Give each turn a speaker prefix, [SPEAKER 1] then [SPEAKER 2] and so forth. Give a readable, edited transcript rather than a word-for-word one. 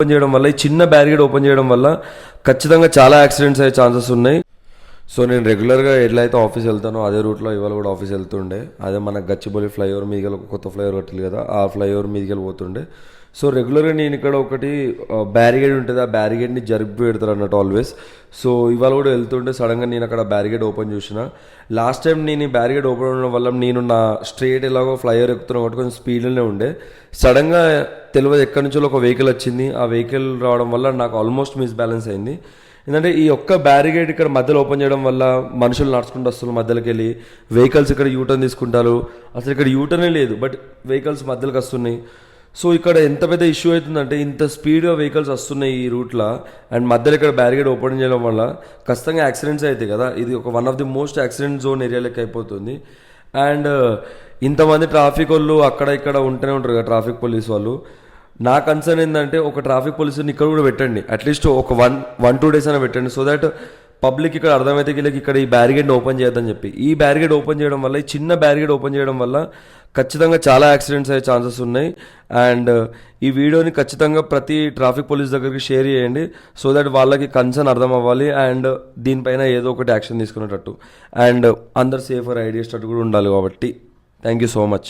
[SPEAKER 1] Open చేయడం వల్ల, ఈ చిన్న బ్యారిగేడ్ ఓపెన్ చేయడం వల్ల ఖచ్చితంగా చాలా యాక్సిడెంట్స్ అయ్యే ఛాన్సెస్ ఉన్నాయి. సో నేను రెగ్యులర్గా ఎట్లా అయితే ఆఫీస్ వెళ్తానో అదే రూట్లో ఇవాళ కూడా ఆఫీస్ వెళ్తుండే. అదే మన గచ్చిబౌలి ఫ్లైఓవర్ మీదకి ఒక కొత్త ఫ్లైఓవర్ కట్టింది కదా, ఆ ఫ్లైఓవర్ మీదకి వెళ్ళిపోతుండే. సో రెగ్యులర్గా నేను ఇక్కడ ఒకటి బ్యారిగేడ్ ఉంటుంది, ఆ బ్యారిగేడ్ని జరిపి పెడతారు అన్నట్టు ఆల్వేస్. సో ఇవాళ కూడా వెళ్తుంటే సడన్గా నేను అక్కడ బ్యారిగేడ్ ఓపెన్ చూసిన. లాస్ట్ టైం నేను ఈ బ్యారిగేడ్ ఓపెన్ అవడం వల్ల నేను నా స్ట్రేట్ ఎలాగో ఫ్లైఓవర్ ఎక్కుతున్నాను కాబట్టి కొంచెం స్పీడ్లోనే ఉండే. సడన్గా తెలియదు ఎక్కడి నుంచో ఒక వెహికల్ వచ్చింది. ఆ వెహికల్ రావడం వల్ల నాకు ఆల్మోస్ట్ మిస్బ్యాలెన్స్ అయింది. ఎందుకంటే ఈ ఒక్క బ్యారిగేడ్ ఇక్కడ మధ్యలో ఓపెన్ చేయడం వల్ల మనుషులు నడుచుకుంటూ వస్తున్నారు, మధ్యలోకి వెళ్ళి వెహికల్స్ ఇక్కడ యూటర్న్ తీసుకుంటారు. అసలు ఇక్కడ యూటర్నే లేదు, బట్ వెహికల్స్ మధ్యలోకి వస్తున్నాయి. సో ఇక్కడ ఎంత పెద్ద ఇష్యూ అవుతుందంటే ఇంత స్పీడ్గా వెహికల్స్ వస్తున్నాయి ఈ రూట్లో, అండ్ మధ్యలో ఇక్కడ బ్యారిగేడ్ ఓపెన్ చేయడం వల్ల ఖచ్చితంగా యాక్సిడెంట్స్ అవుతాయి కదా. ఇది ఒక one of the most accident zone area లెక్క అయిపోతుంది. అండ్ ఇంతమంది ట్రాఫిక్ వాళ్ళు అక్కడ ఇక్కడ ఉంటూనే ఉంటారు కదా ట్రాఫిక్ పోలీస్ వాళ్ళు. నా కన్సర్న్ ఏంటంటే ఒక ట్రాఫిక్ పోలీసుని ఇక్కడ కూడా పెట్టండి, అట్లీస్ట్ ఒక 1-2 days అయినా పెట్టండి. సో దాట్ పబ్లిక్ ఇక్కడ అర్థమైతే ఇక్కడ ఈ బ్యారిగేడ్ని ఓపెన్ చేయొద్దని చెప్పి. ఈ బ్యారిగేడ్ ఓపెన్ చేయడం వల్ల, ఈ చిన్న బ్యారిగేడ్ ఓపెన్ చేయడం వల్ల ఖచ్చితంగా చాలా యాక్సిడెంట్స్ అయ్యే ఛాన్సెస్ ఉన్నాయి. అండ్ ఈ వీడియోని ఖచ్చితంగా ప్రతి ట్రాఫిక్ పోలీస్ దగ్గరికి షేర్ చేయండి, సో దట్ వాళ్ళకి కన్సర్న్ అర్థం అవ్వాలి అండ్ దీనిపైన ఏదో ఒకటి యాక్షన్ తీసుకునేటట్టు అండ్ అందరు సేఫర్ రైడ్ చేసేటట్టు కూడా ఉండాలి. కాబట్టి థ్యాంక్ యూ సో మచ్.